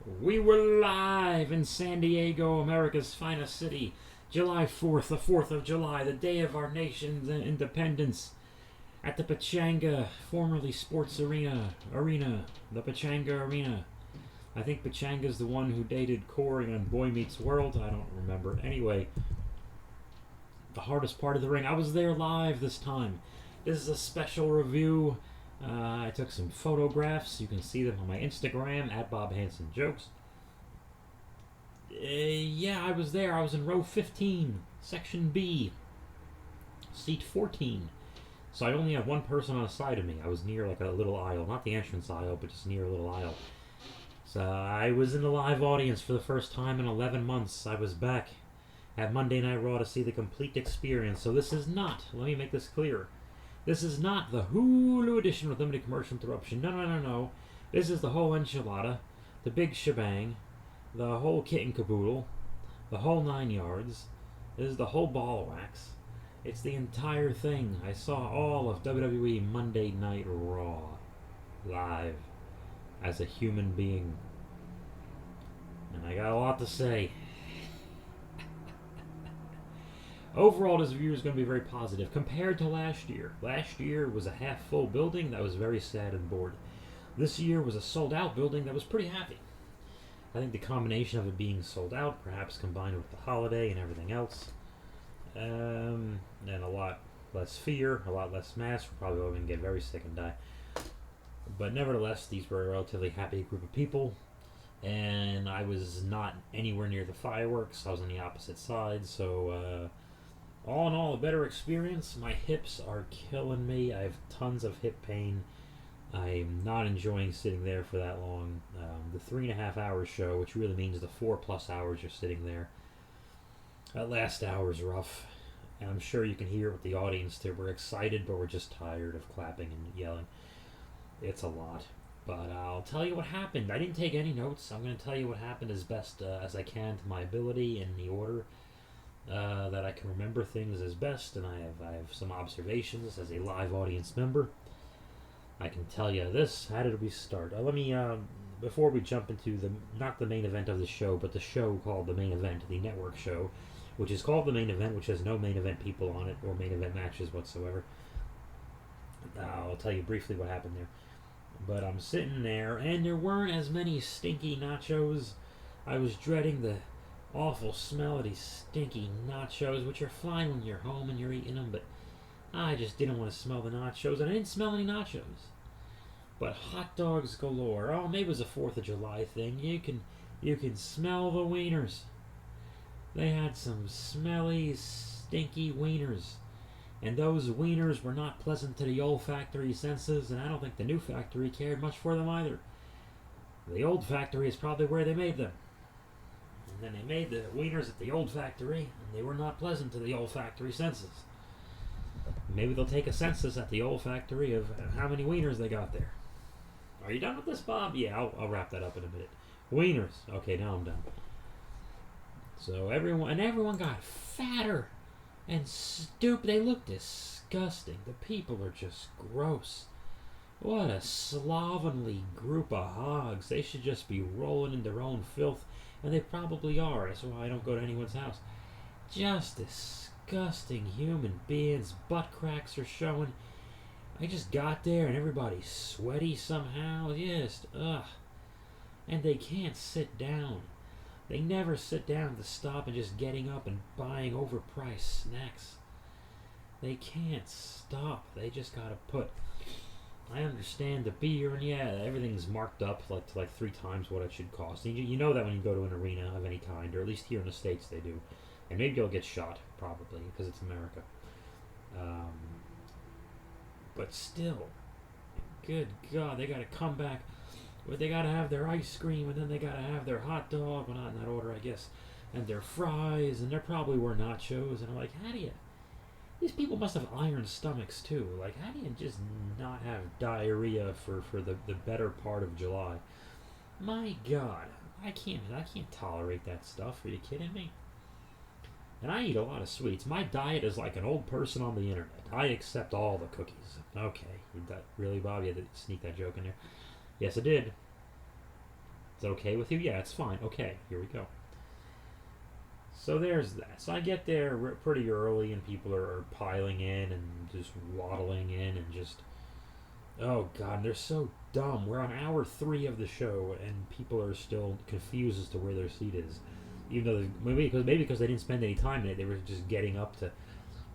We were live in San Diego, America's finest city, July 4th, the 4th of July, the day of our nation's independence, at the Pachanga, formerly Sports Arena, the Pachanga Arena. I think Pachanga's the one who dated Corey on Boy Meets World. I don't remember. Anyway, the hardest part of the ring. I was there live this time. This is a special review. I took some photographs. You can see them on my Instagram, at Bob Hanson Jokes. Yeah, I was there. I was in row 15, section B, seat 14. So I only had one person on the side of me. I was near like a little aisle. Not the entrance aisle, but just near a little aisle. So I was in the live audience for the first time in 11 months. I was back at Monday Night Raw to see the complete experience. So this is not, let me make this clear, this is not the Hulu edition with limited commercial interruption. No. This is the whole enchilada, the big shebang, the whole kit and caboodle, the whole 9 yards. This is the whole ball of wax. It's the entire thing. I saw all of WWE Monday Night Raw live as a human being. And I got a lot to say. Overall, this review is going to be very positive compared to last year. Last year was a half-full building that was very sad and bored. This year was a sold-out building that was pretty happy. I think the combination of it being sold out, perhaps combined with the holiday and everything else, and a lot less fear, a lot less masks, we're probably all going to get very sick and die. But nevertheless, these were a relatively happy group of people, and I was not anywhere near the fireworks. I was on the opposite side, so all in all, a better experience. My hips are killing me. I have tons of hip pain. I'm not enjoying sitting there for that long. The 3.5 hour show, which really means the 4+ hours you're sitting there. That last hour is rough. And I'm sure you can hear it with the audience too. We're excited, but we're just tired of clapping and yelling. It's a lot. But I'll tell you what happened. I didn't take any notes. I'm going to tell you what happened as best as I can to my ability in the order that I can remember things as best. And I have some observations as a live audience member. I can tell you this. How did we start? Let me, before we jump into not the main event of the show, but the show called The Main Event, the network show, which is called The Main Event, which has no main event people on it or main event matches whatsoever. I'll tell you briefly what happened there. But I'm sitting there, and there weren't as many stinky nachos. I was dreading the awful smell of these stinky nachos, which are fine when you're home and you're eating them, but I just didn't want to smell the nachos, and I didn't smell any nachos. But hot dogs galore. Oh, maybe it was a 4th of July thing. You can smell the wieners. They had some smelly, stinky wieners. And those wieners were not pleasant to the olfactory senses, and I don't think the new factory cared much for them either. The old factory is probably where they made them. And then they made the wieners at the old factory, and they were not pleasant to the olfactory senses. Maybe they'll take a census at the old factory of how many wieners they got there. Are you done with this, Bob? Yeah, I'll wrap that up in a minute. Wieners. Okay, now I'm done. So everyone got fatter and stupid. They look disgusting. The people are just gross. What a slovenly group of hogs. They should just be rolling in their own filth, and they probably are. That's why I don't go to anyone's house. Just disgusting human beings. Butt cracks are showing. I just got there and everybody's sweaty somehow. Just, ugh. And they can't sit down. They never sit down to stop and just getting up and buying overpriced snacks. They can't stop. They just gotta put. I understand the beer, and yeah, everything's marked up like 3 times what it should cost. And you know that when you go to an arena of any kind, or at least here in the States they do. And maybe you'll get shot, probably, because it's America. But still, good God, they gotta come back. Well, they gotta have their ice cream, and then they gotta have their hot dog, well, not in that order, I guess, and their fries, and there probably were nachos, and I'm like, how do you... These people must have iron stomachs, too. Like, how do you just not have diarrhea for the better part of July? My God, I can't tolerate that stuff. Are you kidding me? And I eat a lot of sweets. My diet is like an old person on the internet. I accept all the cookies. Okay, really, Bob? You had to sneak that joke in there. Yes, I did. Is that okay with you? Yeah, it's fine. Okay, here we go. So there's that. So I get there pretty early, and people are piling in and just waddling in and just, oh god, they're so dumb. We're on hour 3 of the show, and people are still confused as to where their seat is, even though maybe because they didn't spend any time in it, they were just getting up to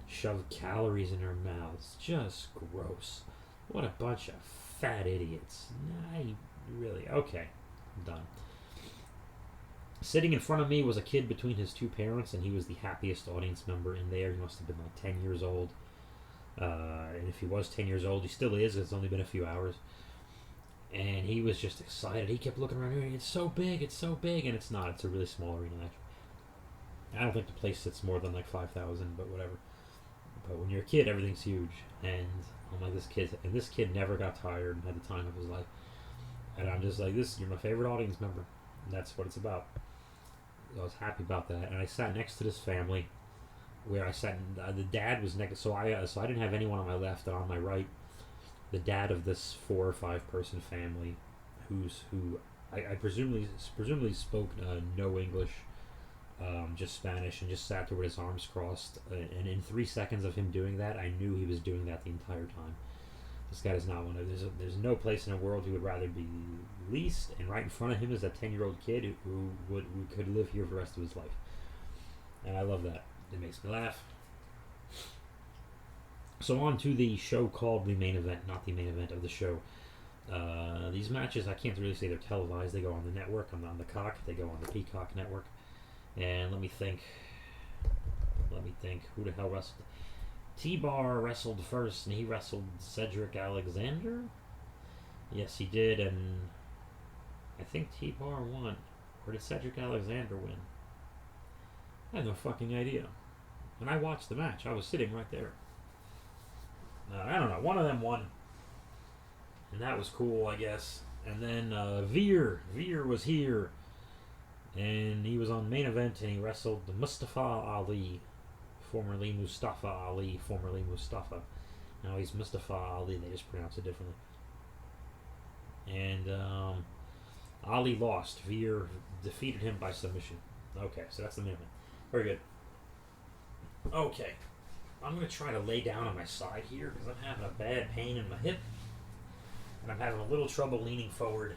shove calories in their mouths. Just gross. What a bunch of fat idiots. Nah, really? Okay, I'm done. Sitting in front of me was a kid between his 2 parents, and he was the happiest audience member in there. He must have been like 10 years old. And if he was 10 years old, he still is. It's only been a few hours. And he was just excited. He kept looking around here. It's so big, it's so big. And it's not. It's a really small arena, actually. I don't think the place sits more than like 5,000, but whatever. But when you're a kid, everything's huge. And I'm like, this kid never got tired and had the time of his life. And I'm just like, you're my favorite audience member. And that's what it's about. I was happy about that, and I sat next to this family, where I sat. The dad was next, so I didn't have anyone on my left, and on my right, the dad of this 4 or 5 person family, who I presumably spoke no English, just Spanish, and just sat there with his arms crossed. And in 3 seconds of him doing that, I knew he was doing that the entire time. This guy does not want to. There's no place in the world he would rather be least, and right in front of him is a 10-year-old kid who could live here for the rest of his life. And I love that. It makes me laugh. So on to the show called the main event, not the main event of the show. These matches, I can't really say they're televised. They go on the network. I'm on the Cock. They go on the Peacock network. And let me think. Who the hell wrestled? T-Bar wrestled first, and he wrestled Cedric Alexander? Yes, he did, and I think T-Bar won. Or did Cedric Alexander win? I have no fucking idea. When I watched the match, I was sitting right there. I don't know, one of them won. And that was cool, I guess. And then Veer was here. And he was on main event, and he wrestled Mustafa Ali. Formerly Mustafa Ali, formerly Mustafa. Now he's Mustafa Ali, they just pronounce it differently. And Ali lost. Veer defeated him by submission. Okay, so that's the main event. Very good. Okay, I'm going to try to lay down on my side here because I'm having a bad pain in my hip. And I'm having a little trouble leaning forward.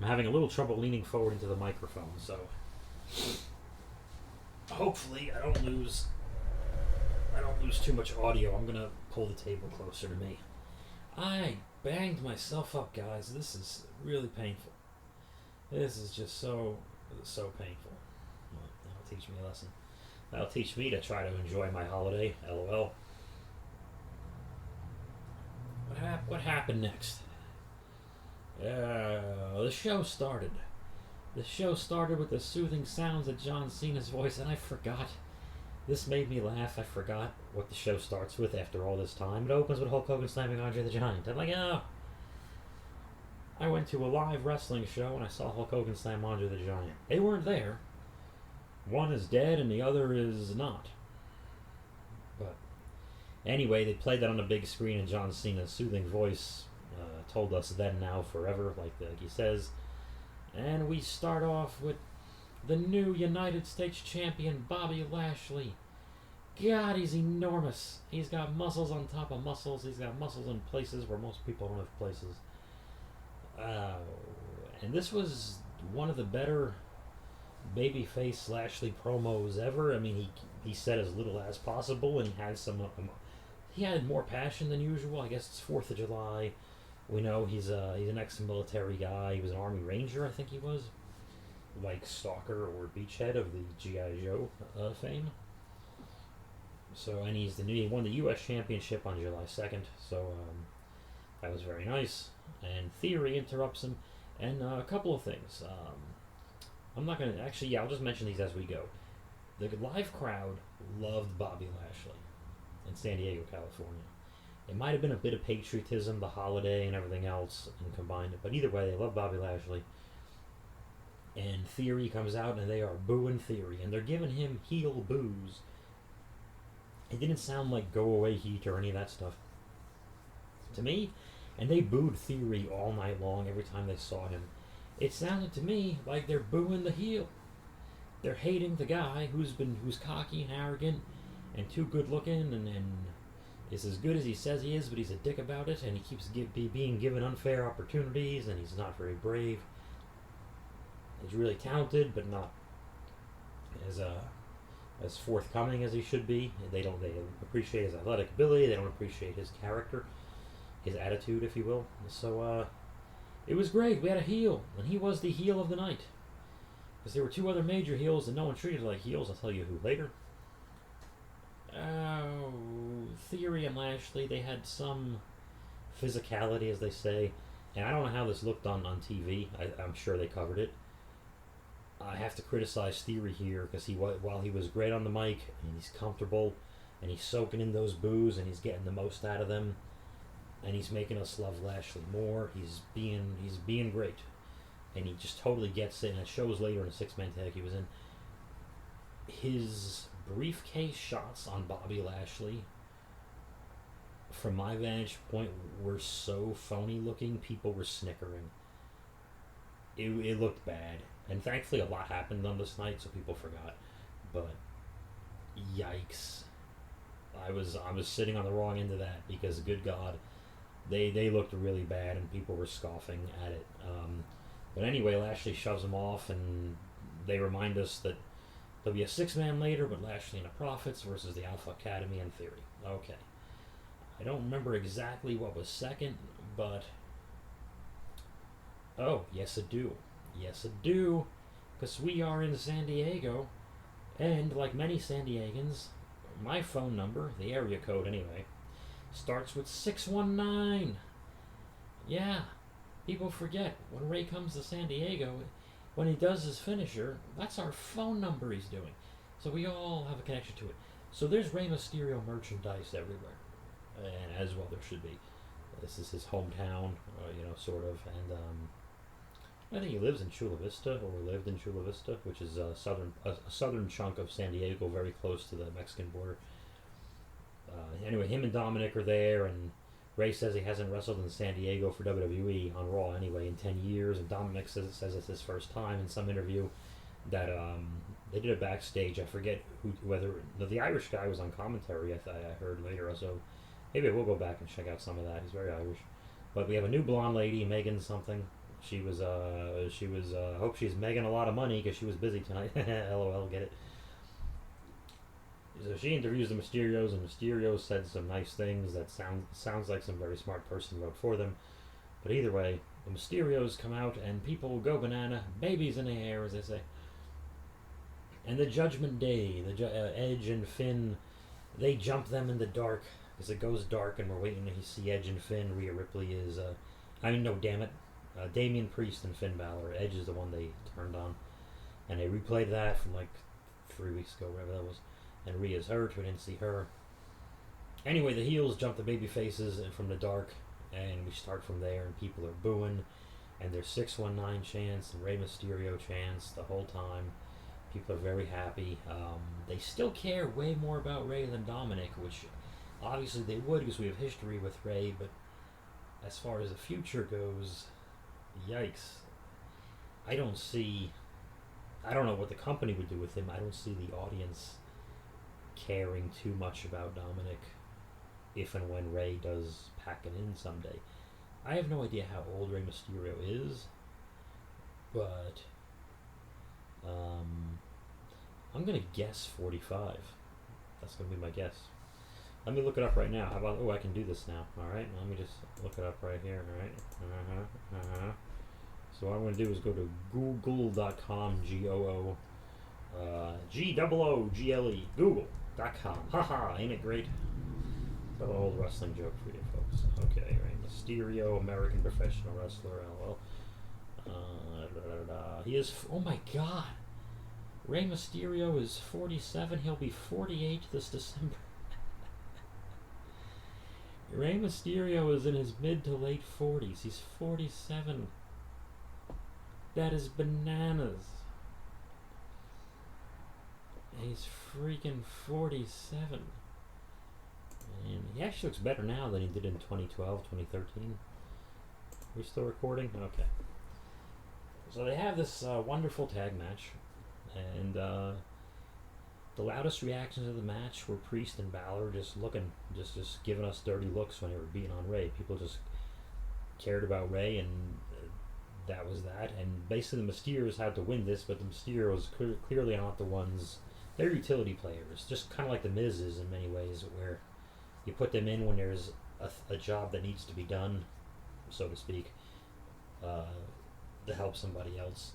Into the microphone, so hopefully I don't lose too much audio. I'm gonna pull the table closer to me. I banged myself up, guys. This is really painful. This is just so painful. Well, that'll teach me a lesson. That'll teach me to try to enjoy my holiday. LOL. What happened next? The show started. The show started with the soothing sounds of John Cena's voice, and I forgot. This made me laugh. I forgot what the show starts with after all this time. It opens with Hulk Hogan slamming Andre the Giant. I'm like, oh. I went to a live wrestling show and I saw Hulk Hogan slam Andre the Giant. They weren't there. One is dead and the other is not. But anyway, they played that on the big screen, and John Cena's soothing voice told us then, now, forever, like he says. And we start off with the new United States champion, Bobby Lashley. God, he's enormous. He's got muscles on top of muscles. He's got muscles in places where most people don't have places. And this was one of the better babyface Lashley promos ever. I mean, he said as little as possible, and he had he had more passion than usual. I guess it's 4th of July. We know he's an ex-military guy. He was an Army Ranger, I think he was, like Stalker or Beachhead of the G.I. Joe fame. So, and he won the U.S. Championship on July 2nd. So that was very nice. And Theory interrupts him, and a couple of things. I'm not gonna I'll just mention these as we go. The live crowd loved Bobby Lashley in San Diego, California. It might have been a bit of patriotism, the holiday and everything else, and combined it. But either way, they love Bobby Lashley. And Theory comes out, and they are booing Theory. And they're giving him heel boos. It didn't sound like go away heat or any of that stuff to me. And they booed Theory all night long every time they saw him. It sounded to me like they're booing the heel. They're hating the guy who's cocky and arrogant and too good looking and is as good as he says he is, but he's a dick about it, and he keeps being given unfair opportunities, and he's not very brave. He's really talented, but not as forthcoming as he should be. They appreciate his athletic ability. They don't appreciate his character, his attitude, if you will. So it was great. We had a heel, and he was the heel of the night. Because there were two other major heels that no one treated like heels. I'll tell you who later. Theory and Lashley, they had some physicality, as they say. And I don't know how this looked on TV. I'm sure they covered it. I have to criticize Theory here because while he was great on the mic and he's comfortable and he's soaking in those boos and he's getting the most out of them and he's making us love Lashley more. He's being great, and he just totally gets it. And it shows later in a 6-man tag he was in. His briefcase shots on Bobby Lashley, from my vantage point, were so phony looking. People were snickering. It looked bad. And thankfully a lot happened on this night, so people forgot. But yikes. I was sitting on the wrong end of that because, good God, they looked really bad and people were scoffing at it. But anyway, Lashley shoves them off, and they remind us that there'll be a 6-man later with Lashley and the Profits versus the Alpha Academy and Theory. Okay. I don't remember exactly what was second, but... Oh, yes I do. Yes, I do, because we are in San Diego, and like many San Diegans, my phone number, the area code anyway, starts with 619. Yeah, people forget when Ray comes to San Diego, when he does his finisher, that's our phone number he's doing. So we all have a connection to it. So there's Rey Mysterio merchandise everywhere, and as well there should be. This is his hometown, sort of, and I think he lives in Chula Vista, or lived in Chula Vista, which is a southern chunk of San Diego, very close to the Mexican border. Anyway, him and Dominic are there, and Ray says he hasn't wrestled in San Diego for WWE on Raw anyway in 10 years, and Dominic says it's his first time in some interview that they did it backstage. I forget whether the Irish guy was on commentary. I heard later, so maybe we'll go back and check out some of that. He's very Irish. But we have a new blonde lady, Megan something. She was I hope she's making a lot of money because she was busy tonight. LOL, get it? So she interviews the Mysterios, and Mysterio said some nice things that sounds like some very smart person wrote for them. But either way, the Mysterios come out and people go banana, babies in the air, as they say. And the Judgment Day, Edge and Finn, they jump them in the dark because it goes dark and we're waiting to see Edge and Finn. Rhea Ripley is, no, damn it. Damian Priest and Finn Balor. Edge is the one they turned on. And they replayed that from like 3 weeks ago, whatever that was. And Rhea's hurt, we didn't see her. Anyway, the heels jump the baby faces from the dark, and we start from there, and people are booing, and there's 619 chants and Rey Mysterio chants the whole time. People are very happy. They still care way more about Rey than Dominic, which obviously they would because we have history with Rey, but as far as the future goes, yikes. I don't know what the company would do with him. I don't see the audience caring too much about Dominic if and when Rey does pack it in someday. I have no idea how old Rey Mysterio is, but I'm going to guess 45. That's going to be my guess. Let me look it up right now. How about, I can do this now. Alright, let me just look it up right here. Alright. So what I'm going to do is go to google.com, Google.com. Google.com. Haha, ain't it great? Got an old wrestling joke for you folks. Okay, right. Mysterio, American professional wrestler, LOL. He is, oh my god. Rey Mysterio is 47. He'll be 48 this December. Rey Mysterio is in his mid to late 40s. He's 47. That is bananas. He's freaking 47. And he actually looks better now than he did in 2012, 2013. We're still recording? Okay. So they have this wonderful tag match, and the loudest reactions of the match were Priest and Balor just looking, just giving us dirty looks when they were beating on Ray. People just cared about Ray, and that was that. And basically, the Mysterios had to win this, but the Mysterios clearly are not the ones. They're utility players, just kind of like the Miz is in many ways, where you put them in when there's a job that needs to be done, so to speak, to help somebody else.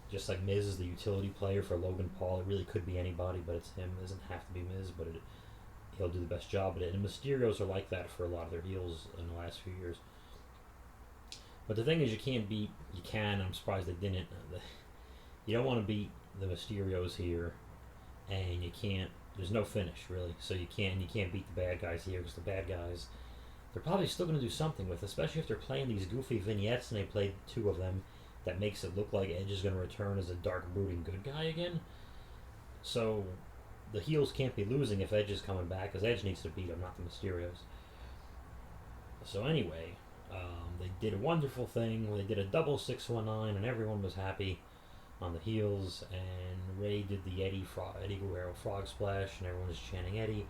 Just like Miz is the utility player for Logan Paul, it really could be anybody, but it's him. It doesn't have to be Miz, but he'll do the best job at it. And the Mysterios are like that for a lot of their heels in the last few years. But the thing is, you can, I'm surprised they didn't. You don't want to beat the Mysterios here, and you can't, there's no finish, really. So you can't beat the bad guys here, because the bad guys, they're probably still going to do something with, especially if they're playing these goofy vignettes, and they played 2 of them, that makes it look like Edge is going to return as a dark, brooding good guy again. So the heels can't be losing if Edge is coming back, because Edge needs to beat him, not the Mysterios. So anyway, they did a wonderful thing. They did a double 619, and everyone was happy on the heels. And Ray did the Eddie Guerrero frog splash, and everyone was chanting Eddie.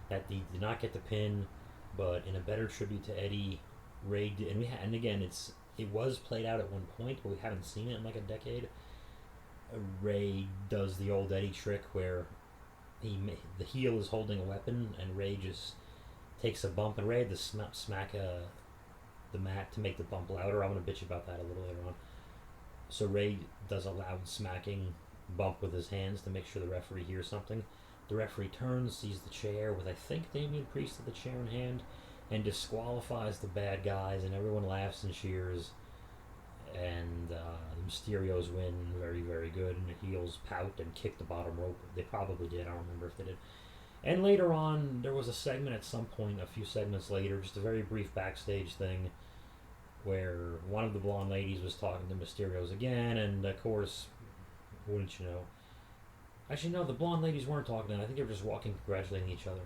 That he did not get the pin, but in a better tribute to Eddie, Ray did. And again, it was played out at one point, but we haven't seen it in like a decade. Ray does the old Eddie trick where the heel is holding a weapon, and Ray just takes a bump, and Ray had to smack the mat to make the bump louder. I'm going to bitch about that a little later on. So Ray does a loud smacking bump with his hands to make sure the referee hears something. The referee turns, sees the chair with, I think, Damian Priest at the chair in hand, and disqualifies the bad guys, and everyone laughs and cheers. And the Mysterios win, very, very good, and the heels pout and kick the bottom rope. They probably did, I don't remember if they did. And later on, there was a segment at some point, a few segments later, just a very brief backstage thing, where one of the blonde ladies was talking to Mysterios again, and of course, wouldn't you know? Actually, no, the blonde ladies weren't talking to them. I think they were just walking, congratulating each other.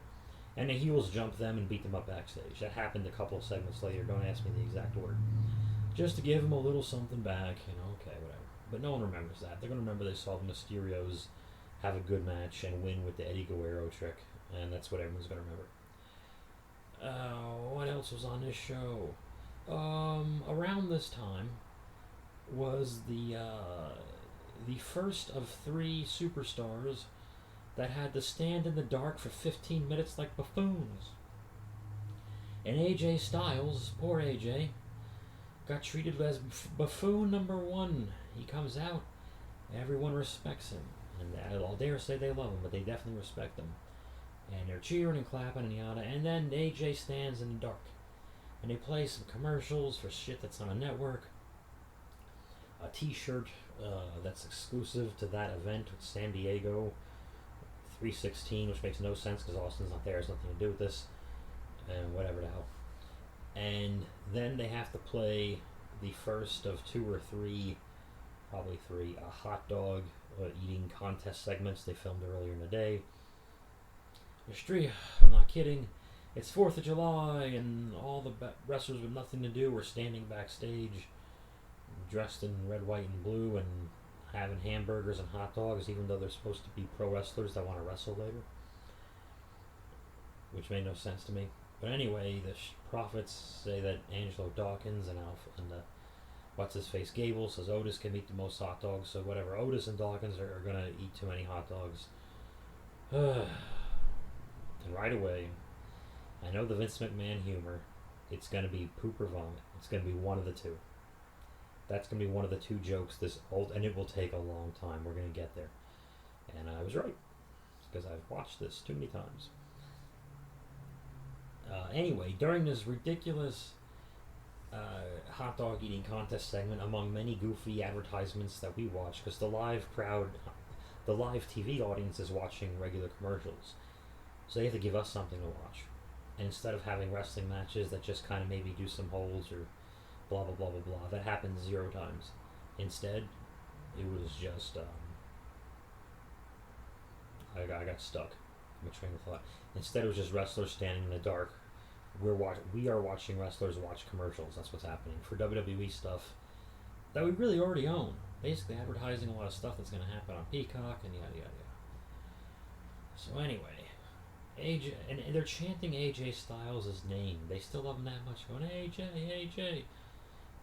And the heels jumped them and beat them up backstage. That happened a couple of segments later. Don't ask me the exact order. Just to give them a little something back, okay, whatever. But no one remembers that. They're going to remember they saw the Mysterios have a good match and win with the Eddie Guerrero trick. And that's what everyone's going to remember. What else was on this show? Around this time was the first of 3 superstars that had to stand in the dark for 15 minutes like buffoons. And AJ Styles, poor AJ, got treated as buffoon number 1. He comes out, everyone respects him, and I'll dare say they love him, but they definitely respect him. And they're cheering and clapping and yada, and then AJ stands in the dark. And they play some commercials for shit that's on a network. A t-shirt that's exclusive to that event with San Diego 316, which makes no sense because Austin's not there, has nothing to do with this, and whatever the hell. And then they have to play the first of 2 or 3, probably 3, hot dog eating contest segments they filmed earlier in the day. I'm not kidding. It's 4th of July, and all the wrestlers with nothing to do are standing backstage, dressed in red, white, and blue, and having hamburgers and hot dogs, even though they're supposed to be pro wrestlers that want to wrestle later. Which made no sense to me. But anyway, the prophets say that Angelo Dawkins and what's-his-face Gable says Otis can eat the most hot dogs, so whatever. Otis and Dawkins are going to eat too many hot dogs. And right away, I know the Vince McMahon humor. It's going to be poop or vomit. It's going to be one of the two. That's going to be one of the 2 jokes and it will take a long time. We're going to get there. And I was right, because I've watched this too many times. Anyway, during this ridiculous hot dog eating contest segment, among many goofy advertisements that we watch, because the live TV audience is watching regular commercials, so they have to give us something to watch. And instead of having wrestling matches that just kind of maybe do some holds or blah blah blah blah blah, that happened 0 times. Instead, it was just I got stuck in my train of thought. Instead, it was just wrestlers standing in the dark. We are watching wrestlers watch commercials. That's what's happening. For WWE stuff, that we really already own. Basically advertising a lot of stuff that's going to happen on Peacock and yada yada yada. So anyway, AJ, and they're chanting AJ Styles' name. They still love him that much, going AJ, AJ,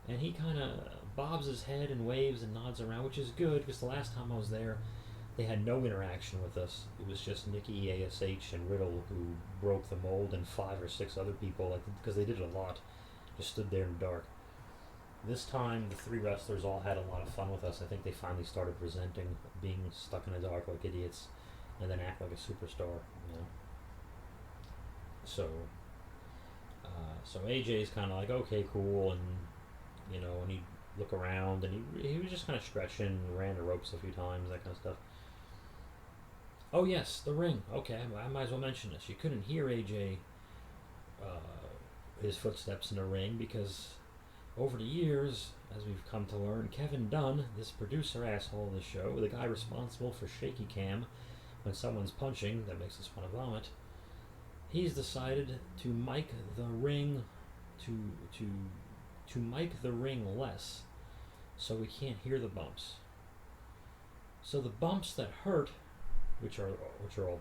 and he kind of bobs his head and waves and nods around, which is good because the last time I was there, they had no interaction with us. It was just Nikki, ASH, and Riddle who broke the mold, and 5 or 6 other people, because they did it a lot, just stood there in the dark. This time, the 3 wrestlers all had a lot of fun with us. I think they finally started resenting being stuck in the dark like idiots, and then act like a superstar, you know. So AJ's kind of like, okay, cool, and you know, and he'd look around, and he was just kind of stretching, ran the ropes a few times, that kind of stuff. Oh yes, the ring. Okay, I might as well mention this. You couldn't hear AJ, his footsteps in the ring, because over the years, as we've come to learn, Kevin Dunn, this producer asshole of the show, the guy responsible for shaky cam when someone's punching that makes us want to vomit, he's decided to mic the ring to mic the ring less, so we can't hear the bumps. So the bumps that hurt, which are all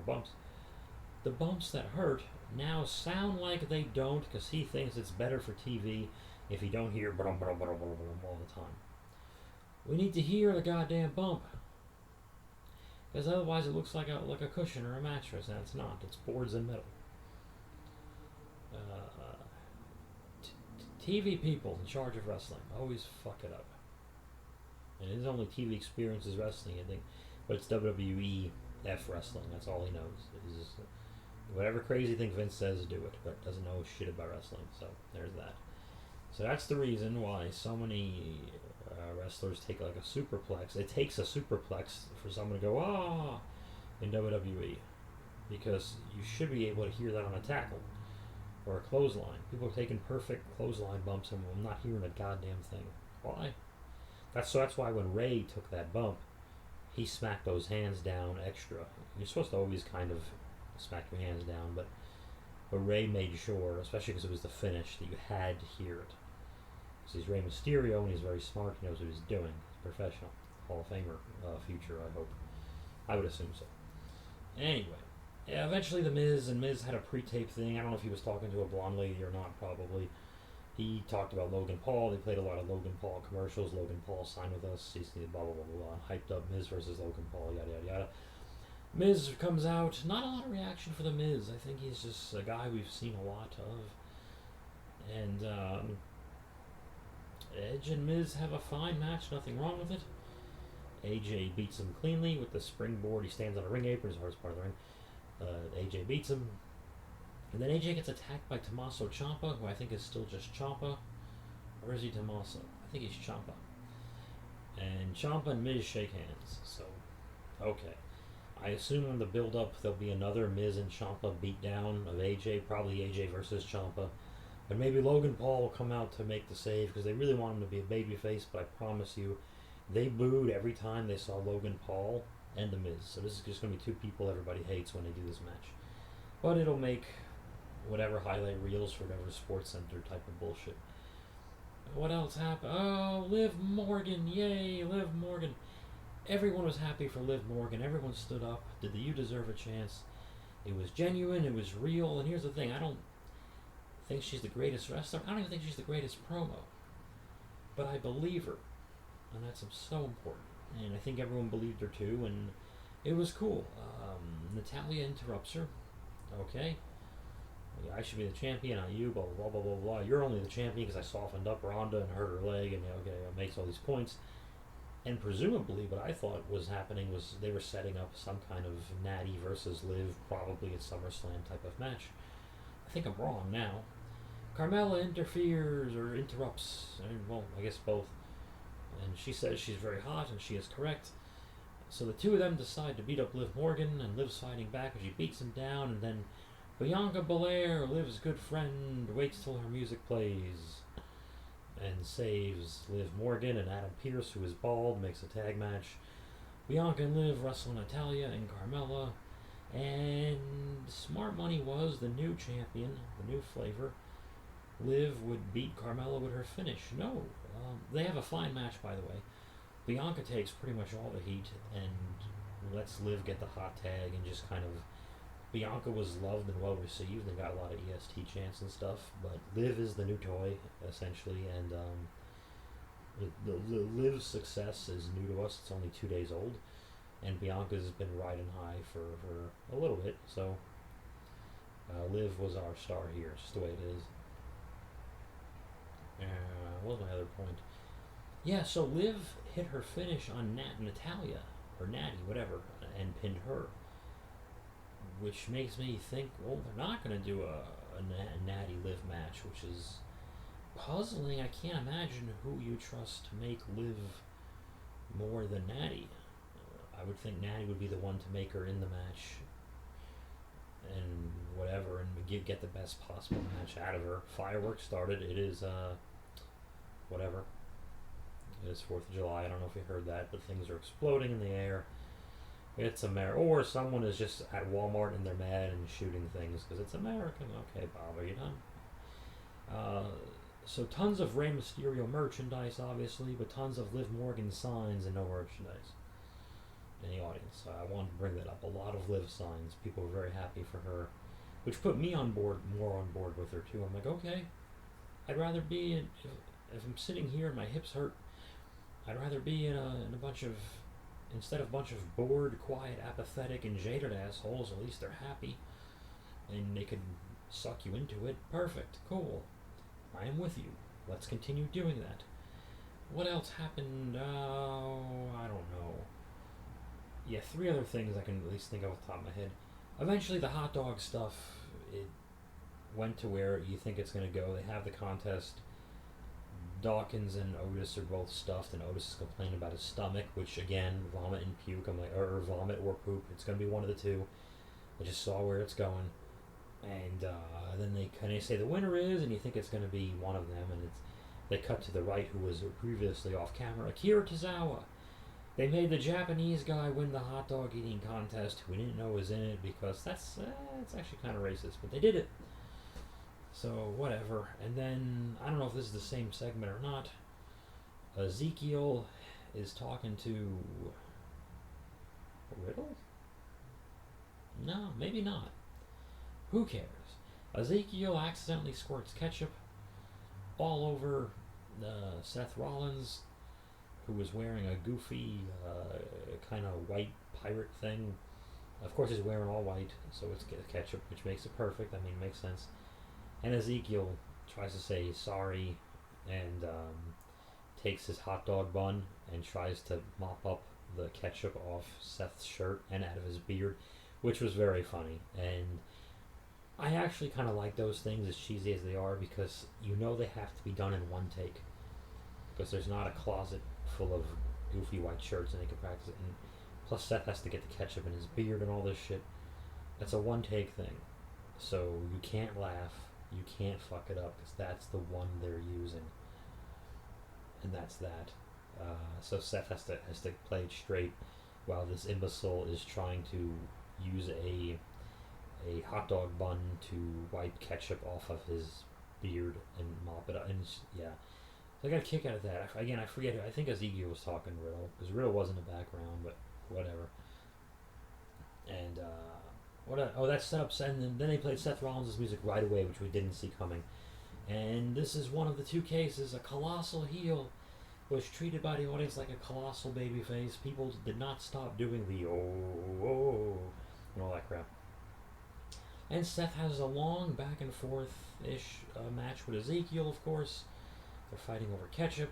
the bumps that hurt now sound like they don't, because he thinks it's better for TV if you don't hear all the time. We need to hear the goddamn bump, because otherwise it looks like a cushion or a mattress, and it's not. It's boards and metal. TV people in charge of wrestling always fuck it up. And his only TV experience is wrestling, I think, but it's WWE F wrestling. That's all he knows. He's just, whatever crazy thing Vince says, do it, but doesn't know shit about wrestling. So there's that. So that's the reason why so many wrestlers take like a superplex. It takes a superplex for someone to go in WWE, because you should be able to hear that on a tackle or a clothesline. People are taking perfect clothesline bumps and we're not hearing a goddamn thing. Why? That's why when Ray took that bump, he smacked those hands down extra. You're supposed to always kind of smack your hands down, but Ray made sure, especially because it was the finish, that you had to hear it. Because he's Rey Mysterio and he's very smart. He knows what he's doing. He's professional. Hall of Famer future, I hope. I would assume so. Anyway. Yeah, eventually the Miz had a pre-tape thing. I don't know if he was talking to a blonde lady or not, probably. He talked about Logan Paul. They played a lot of Logan Paul commercials. Logan Paul signed with us. He's blah, blah, blah, blah. Hyped up Miz versus Logan Paul, yada, yada, yada. Miz comes out. Not a lot of reaction for the Miz. I think he's just a guy we've seen a lot of. And Edge and Miz have a fine match. Nothing wrong with it. AJ beats him cleanly with the springboard. He stands on a ring apron. It's the hardest part of the ring. AJ beats him. And then AJ gets attacked by Tommaso Ciampa, who I think is still just Ciampa. Or is he Tommaso? I think he's Ciampa. And Ciampa and Miz shake hands. So, okay. I assume in the build-up there'll be another Miz and Ciampa beatdown of AJ. Probably AJ versus Ciampa. But maybe Logan Paul will come out to make the save, because they really want him to be a babyface. But I promise you, they booed every time they saw Logan Paul and The Miz. So this is just going to be 2 people everybody hates when they do this match. But it'll make whatever highlight reels for whatever Sports Center type of bullshit. What else happened? Oh, Liv Morgan. Yay, Liv Morgan. Everyone was happy for Liv Morgan. Everyone stood up. Did the You Deserve a Chance? It was genuine. It was real. And here's the thing. I don't think she's the greatest wrestler. I don't even think she's the greatest promo. But I believe her. And that's so important. And I think everyone believed her too, and it was cool. Natalia interrupts her. Okay. Yeah, I should be the champion, not you, blah, blah, blah, blah, blah. You're only the champion because I softened up Ronda and hurt her leg, and okay, it makes all these points. And presumably what I thought was happening was they were setting up some kind of Natty versus Liv, probably at SummerSlam type of match. I think I'm wrong now. Carmella interferes or interrupts, well, I guess both. And she says she's very hot, and she is correct. So the 2 of them decide to beat up Liv Morgan, and Liv's fighting back, and she beats him down, and then Bianca Belair, Liv's good friend, waits till her music plays and saves Liv Morgan, and Adam Pearce, who is bald, makes a tag match. Bianca and Liv wrestle Natalia and Carmella, and smart money was the new champion, the new flavor. Liv would beat Carmella with her finish. No, They have a fine match, by the way. Bianca takes pretty much all the heat and lets Liv get the hot tag and just kind of. Bianca was loved and well received and got a lot of EST chants and stuff, but Liv is the new toy, essentially, and the Liv's success is new to us. It's only 2 days old, and Bianca's been riding high for a little bit, so Liv was our star here. It's just the way it is. What was my other point? Yeah, so Liv hit her finish on Natalia, or Natty, whatever, and pinned her. Which makes me think, well, they're not going to do a Natty Liv match, which is puzzling. I can't imagine who you trust to make Liv more than Natty. I would think Natty would be the one to make her in the match and whatever, and get the best possible match out of her. Fireworks started. It is, whatever. It is 4th of July. I don't know if you heard that, but things are exploding in the air. It's America, or someone is just at Walmart and they're mad and shooting things because it's American. Okay, Bob, are you done? So tons of Rey Mysterio merchandise, obviously, but tons of Liv Morgan signs and no merchandise in the audience. I wanted to bring that up. A lot of Liv signs. People were very happy for her, which put me on board, more on board with her too. I'm like, okay, I'd rather be in, if I'm sitting here and my hips hurt, I'd rather be in a bunch of. Instead of a bunch of bored, quiet, apathetic, and jaded assholes, at least they're happy. And they can suck you into it. Perfect. Cool. I am with you. Let's continue doing that. What else happened? I don't know. Yeah, 3 other things I can at least think of off the top of my head. Eventually, the hot dog stuff, it went to where you think it's going to go. They have the contest. Dawkins and Otis are both stuffed, and Otis is complaining about his stomach, which again, vomit and puke. I'm like, or vomit or poop. It's gonna be one of the two. I just saw where it's going, and then they kind of say the winner is, and you think it's gonna be one of them, and they cut to the right, who was previously off camera, Akira Tozawa. They made the Japanese guy win the hot dog eating contest, who we didn't know was in it because it's actually kind of racist, but they did it. So, whatever. And then, I don't know if this is the same segment or not. Ezekiel is talking to Riddle? No, maybe not. Who cares? Ezekiel accidentally squirts ketchup all over Seth Rollins, who was wearing a goofy kind of white pirate thing. Of course, he's wearing all white, so it's ketchup, which makes it perfect. I mean, it makes sense. And Ezekiel tries to say sorry and takes his hot dog bun and tries to mop up the ketchup off Seth's shirt and out of his beard, which was very funny. And I actually kind of like those things, as cheesy as they are, because you know they have to be done in one take. Because there's not a closet full of goofy white shirts and they can practice it. And plus Seth has to get the ketchup in his beard and all this shit. That's a one take thing. So you can't laugh. You can't fuck it up because that's the one they're using, and that's that. So Seth has to play it straight, while this imbecile is trying to use a hot dog bun to wipe ketchup off of his beard and mop it up. And yeah, so I got a kick out of that. Again, I forget who. I think Ezekiel was talking to Riddle because Riddle was in the background, but whatever. And that set up, and then they played Seth Rollins' music right away, which we didn't see coming. And this is one of the 2 cases. A colossal heel was treated by the audience like a colossal babyface. People did not stop doing the oh, and all that crap. And Seth has a long back and forth-ish match with Ezekiel, of course. They're fighting over ketchup,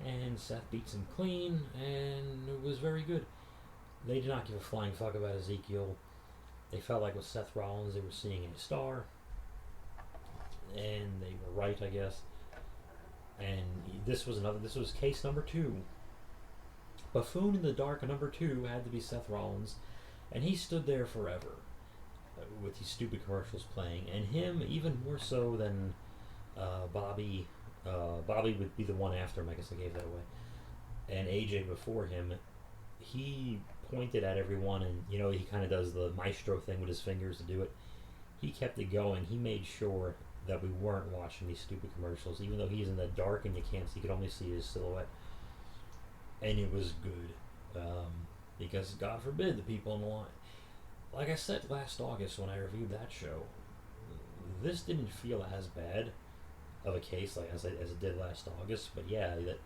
and Seth beats him clean, and it was very good. They did not give a flying fuck about Ezekiel. They felt like with Seth Rollins they were seeing a star, and they were right, I guess. And this was case number 2. Buffoon in the Dark number 2 had to be Seth Rollins, and he stood there forever with these stupid commercials playing, and him even more so than Bobby. Bobby would be the one after him, I guess I gave that away, and AJ before him. He pointed at everyone, and he kind of does the maestro thing with his fingers to do it. He kept it going. He made sure that we weren't watching these stupid commercials, even though he's in the dark and you can't see, you can only see his silhouette. And it was good. Because God forbid the people in the line. Like I said last August when I reviewed that show, this didn't feel as bad of a case like as it did last August. But yeah, that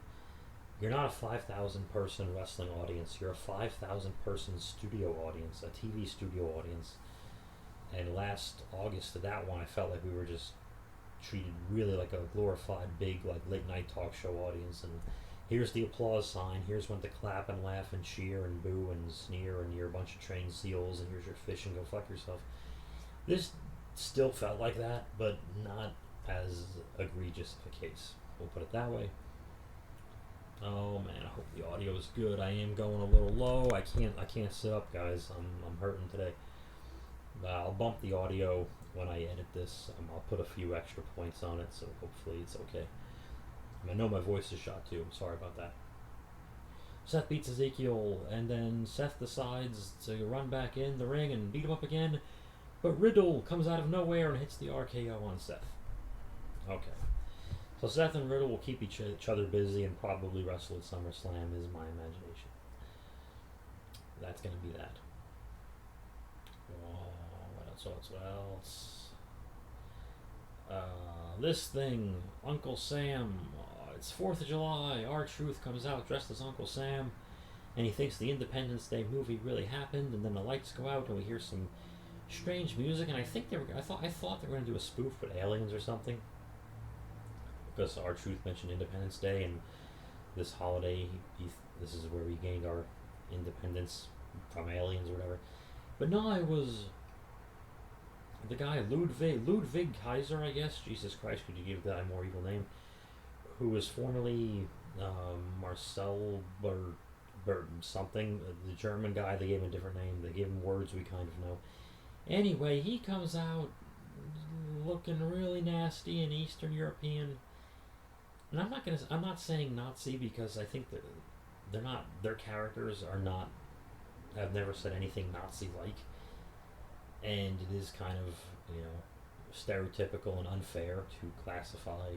you're not a 5,000 person wrestling audience. You're a 5,000 person studio audience, a TV studio audience. And last August to that one, I felt like we were just treated really like a glorified big like late night talk show audience. And here's the applause sign. Here's when to clap and laugh and cheer and boo and sneer, and you're a bunch of trained seals, and here's your fish and go fuck yourself. This still felt like that, but not as egregious of a case. We'll put it that way. Oh man, I hope the audio is good. I am going a little low. I can't sit up, guys. I'm hurting today. I'll bump the audio when I edit this. I'll put a few extra points on it, so hopefully it's okay. I know my voice is shot too. I'm sorry about that. Seth beats Ezekiel, and then Seth decides to run back in the ring and beat him up again. But Riddle comes out of nowhere and hits the RKO on Seth. Okay. So Seth and Riddle will keep each other busy and probably wrestle at SummerSlam, is my imagination. That's going to be that. What else? This thing, Uncle Sam. It's 4th of July. R-Truth comes out dressed as Uncle Sam, and he thinks the Independence Day movie really happened. And then the lights go out, and we hear some strange music. And I think I thought they were going to do a spoof with aliens or something, because R-Truth mentioned Independence Day, and this holiday, this is where we gained our independence from aliens or whatever. But no, it was the guy Ludwig Kaiser, I guess. Jesus Christ, could you give that a more evil name? Who was formerly Marcel Bert something, the German guy. They gave him a different name. They gave him words we kind of know. Anyway, he comes out looking really nasty and Eastern European. And I'm not saying Nazi, because I think that they're not. Their characters are not. Have never said anything Nazi-like. And it is kind of, stereotypical and unfair to classify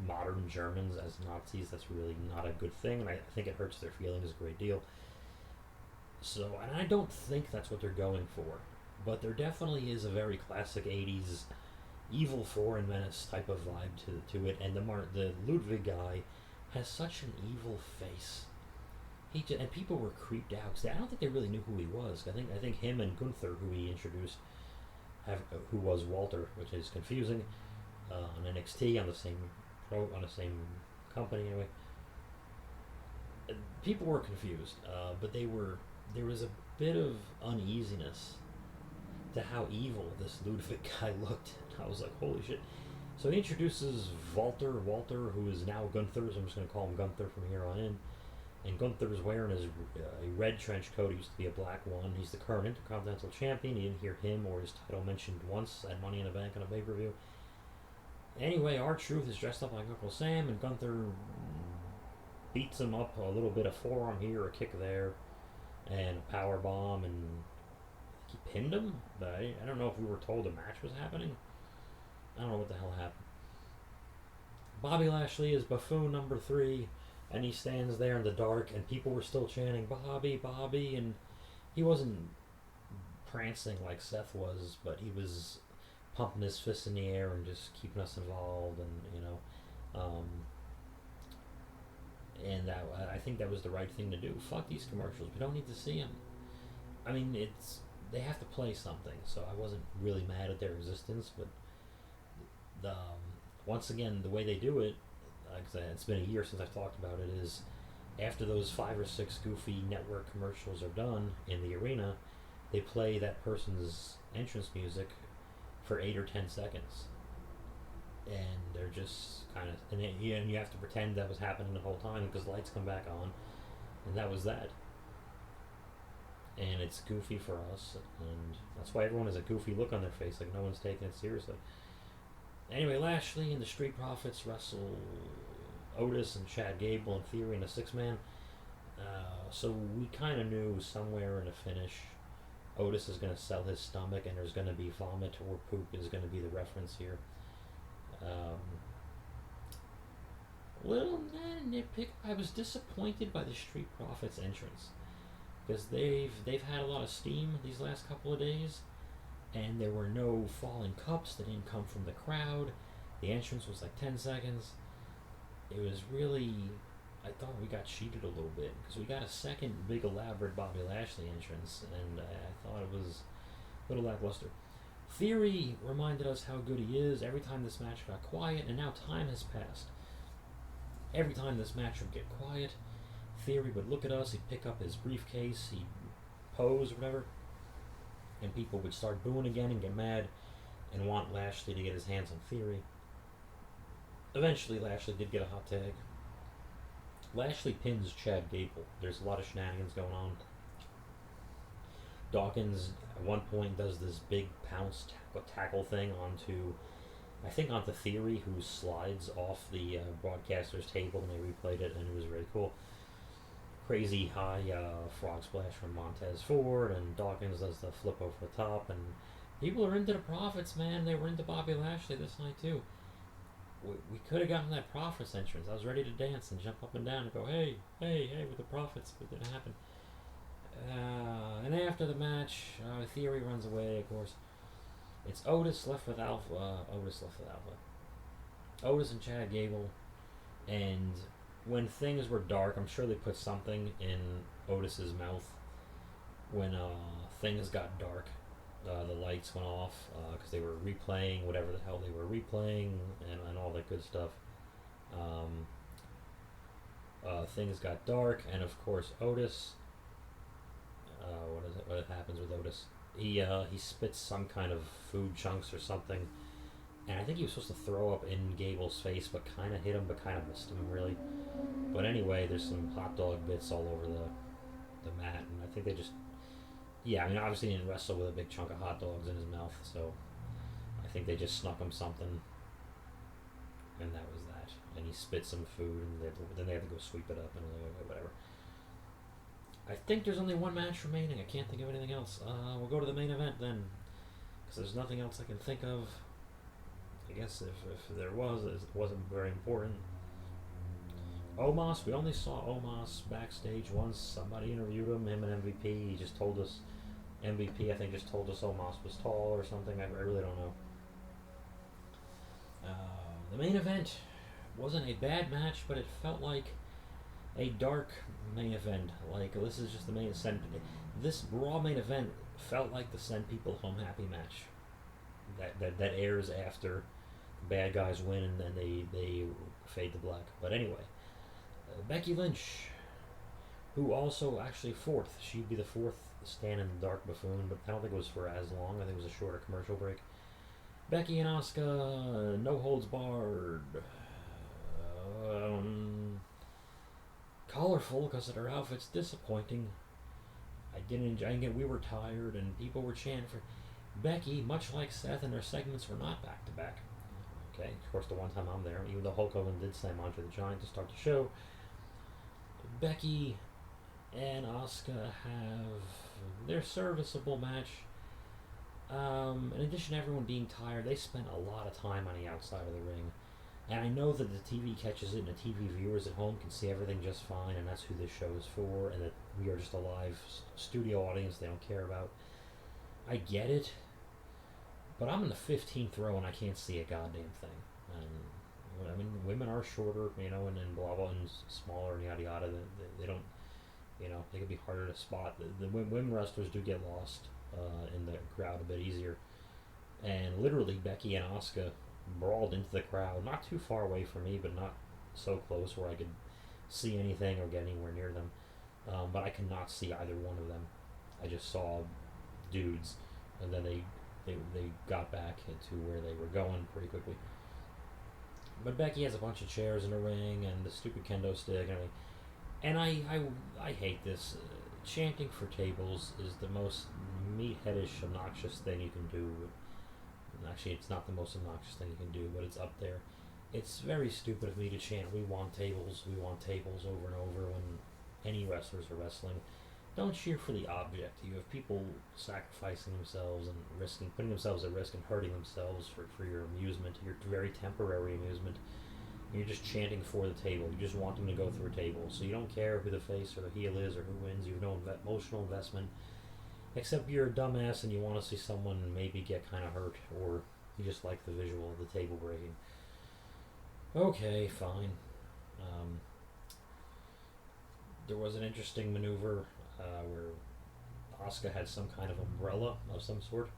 modern Germans as Nazis. That's really not a good thing, and I think it hurts their feelings a great deal. So, and I don't think that's what they're going for, but there definitely is a very classic 80s evil foreign menace type of vibe to it, and the Ludwig guy has such an evil face. And people were creeped out, because I don't think they really knew who he was. I think him and Gunther, who he introduced, who was Walter, which is confusing, on NXT on the same company anyway. People were confused, but there was a bit of uneasiness to how evil this Ludwig guy looked. I was like, holy shit. So he introduces Walter, who is now Gunther, so I'm just going to call him Gunther from here on in. And Gunther's wearing a red trench coat. He used to be a black one. He's the current Intercontinental Champion. You didn't hear him or his title mentioned once at Money in the Bank on a pay-per-view. Anyway, R-Truth is dressed up like Uncle Sam, and Gunther beats him up, a little bit of forearm here, a kick there, and a power bomb, and he pinned him. But I don't know if we were told a match was happening. I don't know what the hell happened. Bobby Lashley is buffoon number 3. And he stands there in the dark, and people were still chanting, Bobby, Bobby, and he wasn't prancing like Seth was, but he was pumping his fists in the air and just keeping us involved, and, and that, I think that was the right thing to do. Fuck these commercials. We don't need to see them. I mean, they have to play something, so I wasn't really mad at their existence, but once again, the way they do it, it's been a year since I've talked about it, is after those 5 or 6 goofy network commercials are done in the arena, they play that person's entrance music for 8 or 10 seconds. And they're just kind of, and you have to pretend that was happening the whole time, because lights come back on, and that was that. And it's goofy for us, and that's why everyone has a goofy look on their face, like no one's taking it seriously. Anyway, Lashley and the Street Profits wrestle Otis and Chad Gable and Theory in a 6-man. So we kind of knew somewhere in the finish Otis is going to sell his stomach, and there's going to be vomit or poop is going to be the reference here. Um, little nitpick. I was disappointed by the Street Profits entrance because they've had a lot of steam these last couple of days, and there were no falling cups that didn't come from the crowd. The entrance was like 10 seconds. It was really, I thought we got cheated a little bit because we got a second big elaborate Bobby Lashley entrance, and I thought it was a little lackluster. Theory reminded us how good he is every time this match got quiet, and now time has passed. Every time this match would get quiet, Theory would look at us, he'd pick up his briefcase, he'd pose or whatever, and people would start booing again and get mad and want Lashley to get his hands on Theory. Eventually, Lashley did get a hot tag. Lashley pins Chad Gable. There's a lot of shenanigans going on. Dawkins, at one point, does this big pounce tackle thing onto Theory, who slides off the broadcaster's table, and they replayed it, and it was really cool. Crazy high frog splash from Montez Ford, and Dawkins does the flip over the top, and people are into the Profits, man. They were into Bobby Lashley this night, too. We could have gotten that Profits entrance. I was ready to dance and jump up and down and go, hey, hey, hey, with the Profits, but it didn't happen. And after the match, Theory runs away, of course. It's Otis left with Alpha. Otis and Chad Gable. And when things were dark, I'm sure they put something in Otis's mouth. When things got dark, the lights went off because they were replaying whatever the hell they were replaying and all that good stuff. Things got dark, and of course Otis. What happens with Otis? He spits some kind of food chunks or something, and I think he was supposed to throw up in Gable's face, but kind of hit him, but kind of missed him, really. But anyway, there's some hot dog bits all over the mat, and I think they just, yeah, I mean, obviously he didn't wrestle with a big chunk of hot dogs in his mouth, so I think they just snuck him something, and that was that. And he spit some food, and then they have to go sweep it up, and whatever. I think there's only one match remaining. I can't think of anything else. We'll go to the main event then, because there's nothing else I can think of. I guess if there was, it wasn't very important. Omos, we only saw Omos backstage once. Somebody interviewed him and MVP. He just told us, MVP I think just told us Omos was tall or something. I really don't know. The main event wasn't a bad match, but it felt like a dark main event. Like, this is just the main event. This Raw main event felt like the Send People Home Happy match that airs after the bad guys win and then they fade to black. But anyway, Becky Lynch, who also actually fourth. She'd be the fourth stand in the dark buffoon, but I don't think it was for as long. I think it was a shorter commercial break. Becky and Asuka, no holds barred. Colorful because of their outfits. Disappointing. I didn't enjoy it. We were tired and people were chanting for Becky, much like Seth, and their segments were not back to back. Okay, of course, the one time I'm there, even though Hulk Hogan did slam Andre the Giant to start the show, Becky and Asuka have their serviceable match. In addition to everyone being tired, they spent a lot of time on the outside of the ring. And I know that the TV catches it, and the TV viewers at home can see everything just fine, and that's who this show is for, and that we are just a live studio audience they don't care about. I get it, but I'm in the 15th row and I can't see a goddamn thing. And I mean, women are shorter, and blah blah, and smaller, and yada yada. They don't, they can be harder to spot. The women wrestlers do get lost in the crowd a bit easier. And literally, Becky and Asuka brawled into the crowd, not too far away from me, but not so close where I could see anything or get anywhere near them. But I could not see either one of them. I just saw dudes, and then they got back to where they were going pretty quickly. But Becky has a bunch of chairs in the ring and the stupid kendo stick and everything. And I hate this. Chanting for tables is the most meatheadish, obnoxious thing you can do. Actually, it's not the most obnoxious thing you can do, but it's up there. It's very stupid of me to chant, we want tables over and over when any wrestlers are wrestling. Don't cheer for the object. You have people sacrificing themselves and putting themselves at risk and hurting themselves for your amusement, your very temporary amusement. You're just chanting for the table. You just want them to go through a table. So you don't care who the face or the heel is or who wins. You have no emotional investment. Except you're a dumbass and you want to see someone maybe get kind of hurt, or you just like the visual of the table breaking. Okay, fine. Um, there was an interesting maneuver where Asuka had some kind of umbrella of some sort,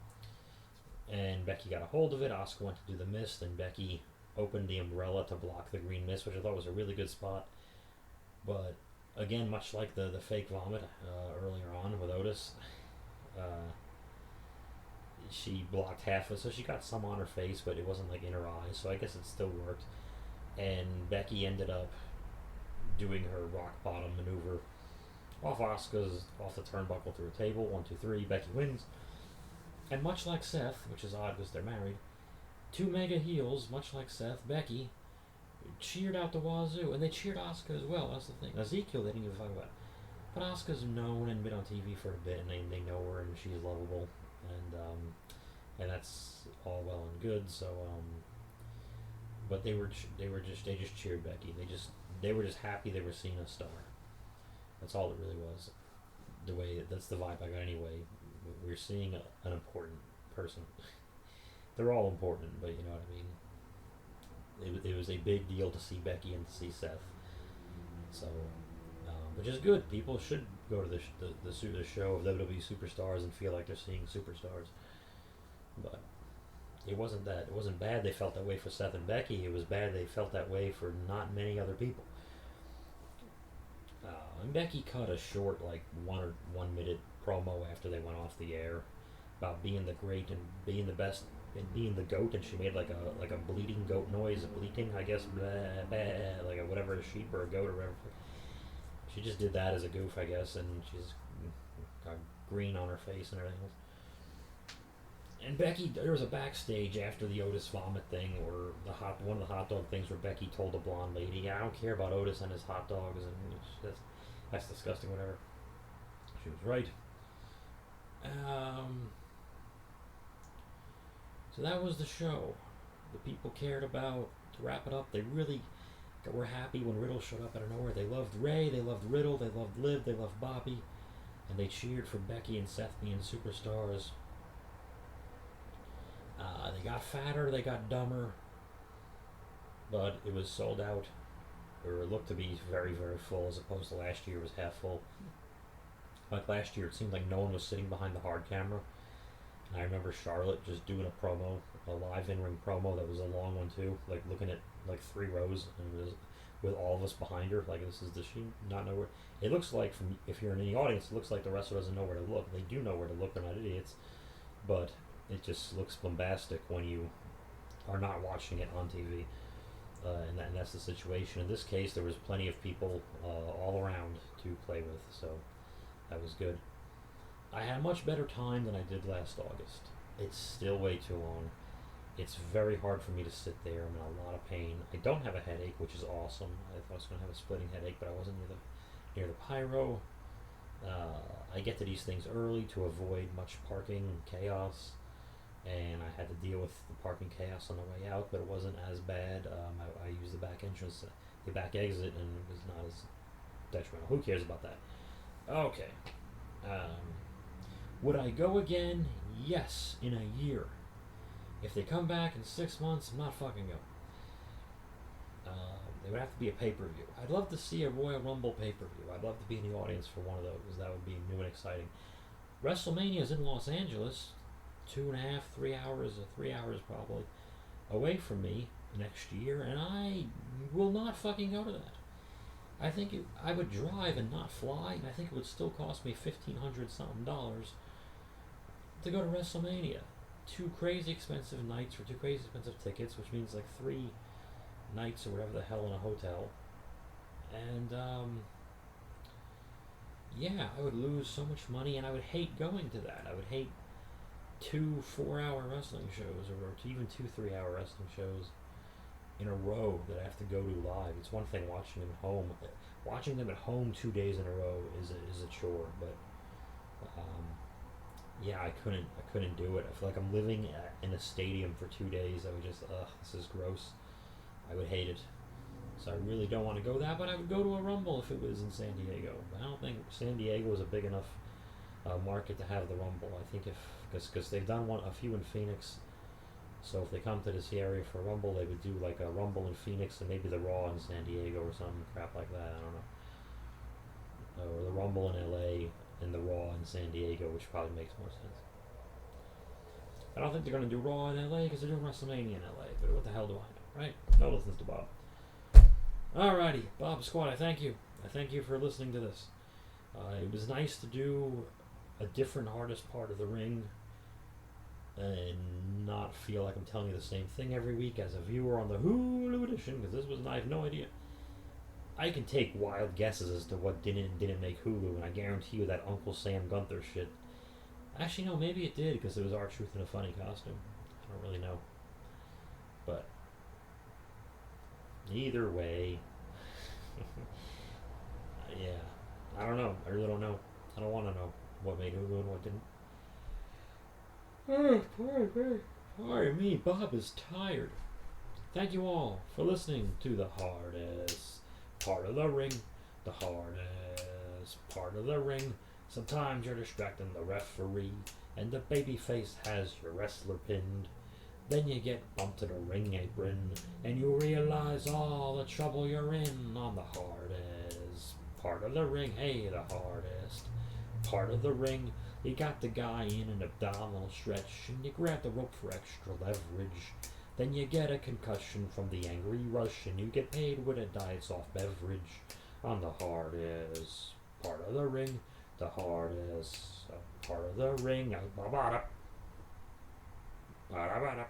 and Becky got a hold of it. Asuka went to do the mist, and Becky opened the umbrella to block the green mist, which I thought was a really good spot. But again, much like the fake vomit earlier on with Otis, uh, she blocked half of it, so she got some on her face, but it wasn't like in her eyes, so I guess it still worked. And Becky ended up doing her rock bottom maneuver off off the turnbuckle through a table. 1, 2, 3. Becky wins. And much like Seth, which is odd because they're married, two mega heels, much like Seth, Becky, cheered out the wazoo, and they cheered Asuka as well. That's the thing. Ezekiel, they didn't even talk about. But Asuka's known and been on TV for a bit, and they know her, and she's lovable, and that's all well and good. So, but they just cheered Becky. They were just happy they were seeing a star. That's all it really was. That's the vibe I got anyway. We're seeing an important person. They're all important, but you know what I mean. It was a big deal to see Becky and to see Seth. So, which is good. People should go to the show of WWE superstars and feel like they're seeing superstars. But it wasn't that. It wasn't bad they felt that way for Seth and Becky. It was bad they felt that way for not many other people. And Becky cut a short, like 1 minute promo after they went off the air about being the great and being the best and being the goat, and she made like a bleating goat noise, bleating, I guess, blah, blah, like a whatever, a sheep or a goat or whatever. She just did that as a goof, I guess, and she's got green on her face and everything else. And Becky, there was a backstage after the Otis vomit thing, or one of the hot dog things, where Becky told the blonde lady, "I don't care about Otis and his hot dogs," and that's disgusting. Whatever. She was right. So that was the show. The people cared about. To wrap it up, they really were happy when Riddle showed up out of nowhere. They loved Ray, they loved Riddle, they loved Liv, they loved Bobby, and they cheered for Becky and Seth being superstars. They got fatter, they got dumber, but it was sold out, or it looked to be very, very full, as opposed to last year was half full. Like last year, it seemed like no one was sitting behind the hard camera. And I remember Charlotte just doing a promo, a live in-ring promo that was a long one too, like looking at like 3 rows, and it was with all of us behind her. Like, does she not know where? It looks like, from if you're in the audience, it looks like the wrestler doesn't know where to look. They do know where to look, they're not idiots, but it just looks bombastic when you are not watching it on TV. And that's the situation. In this case, there was plenty of people all around to play with, so that was good. I had a much better time than I did last August. It's still way too long. It's very hard for me to sit there. I'm in a lot of pain. I don't have a headache, which is awesome. I thought I was going to have a splitting headache, but I wasn't near the pyro. I get to these things early to avoid much parking chaos, and I had to deal with the parking chaos on the way out, but it wasn't as bad. I used the back entrance, the back exit, and it was not as detrimental. Who cares about that? Okay. Would I go again? Yes, in a year. If they come back in 6 months, I'm not fucking going. They would have to be a pay-per-view. I'd love to see a Royal Rumble pay-per-view. I'd love to be in the audience for one of those. That would be new and exciting. WrestleMania is in Los Angeles, 2.5, 3 hours, or 3 hours probably, away from me next year, and I will not fucking go to that. I think I would drive and not fly, and I think it would still cost me $1,500 something to go to WrestleMania. 2 crazy expensive nights for 2 crazy expensive tickets, which means like 3 nights or whatever the hell in a hotel. And yeah, I would lose so much money, and I would hate going to that. I would hate 2 4-hour wrestling shows, or even 2 3-hour wrestling shows in a row that I have to go to live. It's one thing watching them at home. watching them at home 2 days in a row is a chore. But um, yeah, I couldn't do it. I feel like I'm living in a stadium for 2 days. I would just this is gross. I would hate it. So I really don't want to go that, but I would go to a Rumble if it was in San Diego. But I don't think San Diego is a big enough market to have the Rumble. I think because they've done a few in Phoenix. So if they come to this area for Rumble, they would do like a Rumble in Phoenix and maybe the Raw in San Diego or some crap like that. I don't know. Or the Rumble in LA and the Raw in San Diego, which probably makes more sense. I don't think they're going to do Raw in LA because they're doing WrestleMania in LA. But what the hell do I know, right? No listens to Bob. Alrighty, Bob Squad, I thank you. I thank you for listening to this. It was nice to do a different hardest part of the ring and not feel like I'm telling you the same thing every week as a viewer on the Hulu edition, because this was, I have no idea. I can take wild guesses as to what didn't make Hulu, and I guarantee you that Uncle Sam Gunther shit. Actually, no, maybe it did, because it was R-Truth in a funny costume. I don't really know. But either way, yeah, I don't know. I really don't know. I don't want to know what made Hulu and what didn't. Pardon me, Bob is tired. Thank you all for listening to the hardest part of the ring. The hardest part of the ring. Sometimes you're distracting the referee, and the babyface has your wrestler pinned. Then you get bumped to the ring apron, and you realize all the trouble you're in on the hardest part of the ring. Hey, the hardest part of the ring. You got the guy in an abdominal stretch, and you grab the rope for extra leverage. Then you get a concussion from the angry rush, and you get paid with a diet soft beverage on the hardest part of the ring. The hardest part of the ring. Ba-ba-da. Ba-da-ba-da.